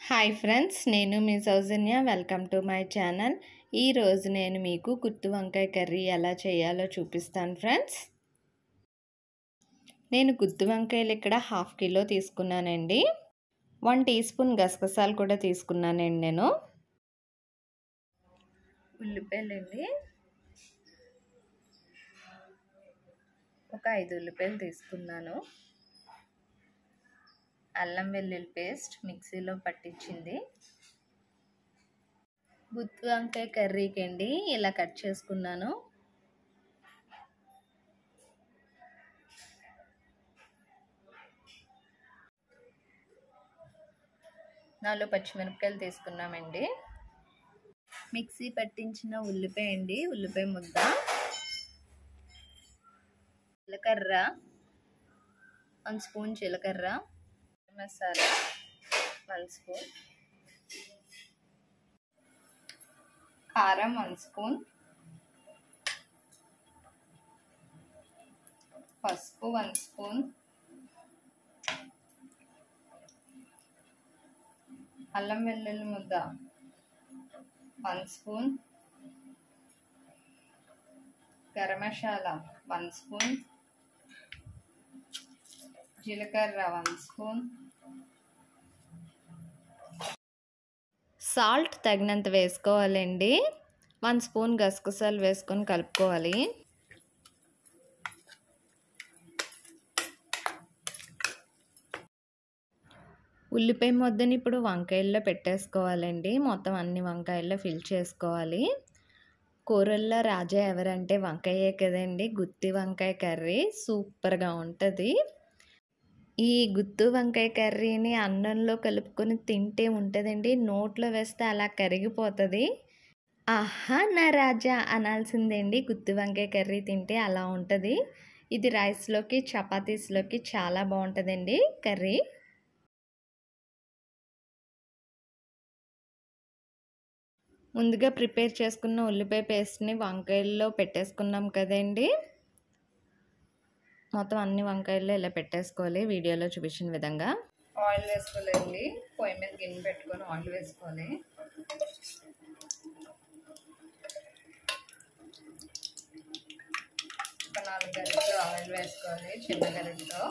Hi friends, నేను మీ Soujanya. Welcome to my channel. ఈరోజు నేను మీకు గుత్తి వంకాయ కర్రీ ఎలా చేయాలో చూపిస్తాను ఫ్రెండ్స్. నేను గుత్తి వంకాయలు ఇక్కడ 1/2 కిలో తీసుకున్నానండి. 1 టీ స్పూన్ గసగసాలు కూడా తీసుకున్నానండి. నేను ఉల్లిపాయలండి, ఒక 5 ఉల్లిపాయలు తీసుకున్నాను. అల్లం వెల్లుల్లి పేస్ట్ మిక్సీలో పట్టించింది. గుత్తి వంకాయ కర్రీకి అండి ఇలా కట్ చేసుకున్నాను. నాలుగు పచ్చిమిరపకాయలు తీసుకున్నామండి. మిక్సీ పట్టించిన ఉల్లిపాయ అండి, ఉల్లిపాయ ముద్ద, జీలకర్ర 1 స్పూన్, జీలకర్ర మసాలా 1 స్పూన్, కారం 1 స్పూన్, పసుపు 1 స్పూన్, అల్లం వెల్లుల్లి ముద్ద 1 స్పూన్, గరం మసాలా 1 స్పూన్, జీలకర్ర 1 స్పూన్, సాల్ట్ తగినంత వేసుకోవాలండి. 1 స్పూన్ గసగసాలు వేసుకొని కలుపుకోవాలి. ఉల్లిపాయ ముద్దని ఇప్పుడు వంకాయల్లో పెట్టేసుకోవాలండి. మొత్తం అన్ని వంకాయల్లో ఫిల్ చేసుకోవాలి. కూరల్లో రాజా ఎవరంటే వంకాయే కదండి. గుత్తి వంకాయ కర్రీ సూపర్గా ఉంటుంది. ఈ గుత్తి వంకాయ కర్రీని అన్నంలో కలుపుకొని తింటే ఉంటుందండి. నోట్లో వేస్తే అలా కరిగిపోతుంది. ఆహా నా రాజా అనాల్సిందేండి. గుత్తి వంకాయ కర్రీ తింటే అలా ఉంటుంది. ఇది రైస్లోకి, చపాతీస్లోకి చాలా బాగుంటుందండి కర్రీ. ముందుగా ప్రిపేర్ చేసుకున్న ఉల్లిపాయ పేస్ట్ని వంకాయల్లో పెట్టేసుకున్నాం కదండి. మొత్తం అన్ని వంకాయల్లో ఇలా పెట్టేసుకోవాలి వీడియోలో చూపించిన విధంగా. ఆయిల్ వేసుకోలేండి. పొయ్యి మీద గిన్నె పెట్టుకొని ఆయిల్ వేసుకోవాలి. ఒక 4 గరిటెలు ఆయిల్ వేసుకోవాలి, చిన్న గరిటెతో.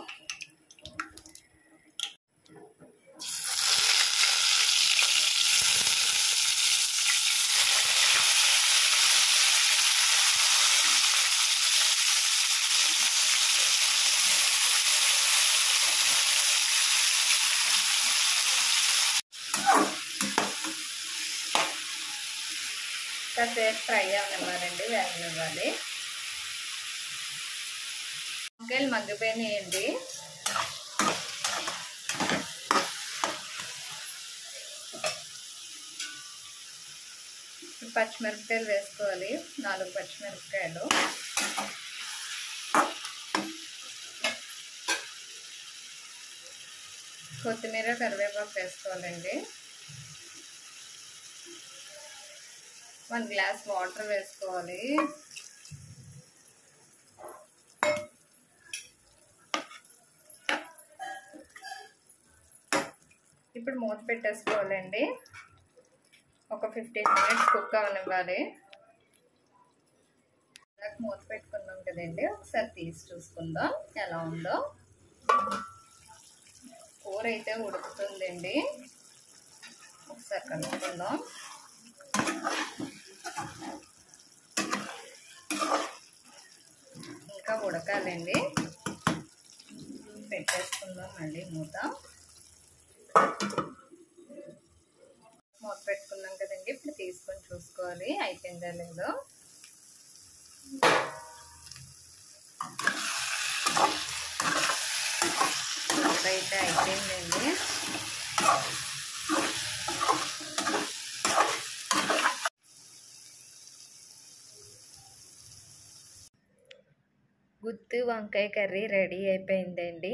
కాసేపు ఫ్రై అవనివ్వాలండి, వేగనివ్వాలి. వంకాయలు మగ్గిపోయినాయండి. పచ్చిమిరపకాయలు వేసుకోవాలి, 4 పచ్చిమిరపకాయలు. కొత్తిమీర, కరివేపాకు వేసుకోవాలండి. 1 గ్లాస్ వాటర్ వేసుకోవాలి. ఇప్పుడు మూత పెట్టేసుకోవాలండి. ఒక 15 మినిట్స్ కుక్ అవనివ్వాలి. మూత పెట్టుకున్నాం కదండి, ఒకసారి తీసి చూసుకుందాం ఎలా ఉందో. కూర అయితే ఉడుకుతుందండి, ఒకసారి కలుపుకుందాం. ఇంకా ఉడకాలండి. పెట్టేసుకుందాం మళ్ళీ మూత పెట్టుకున్నాం కదండి. ఇప్పుడు తీసుకొని చూసుకోవాలి అయిపోయిందా లేదో. అయితే అయిపోయిందండి. గుత్తి వంకాయ కర్రీ రెడీ అయిపోయిందండి.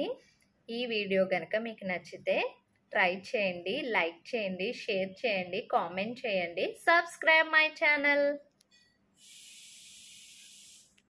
ఈ వీడియో కనుక మీకు నచ్చితే ట్రై చేయండి, లైక్ చేయండి, షేర్ చేయండి, కామెంట్ చేయండి, సబ్స్క్రైబ్ మై ఛానల్.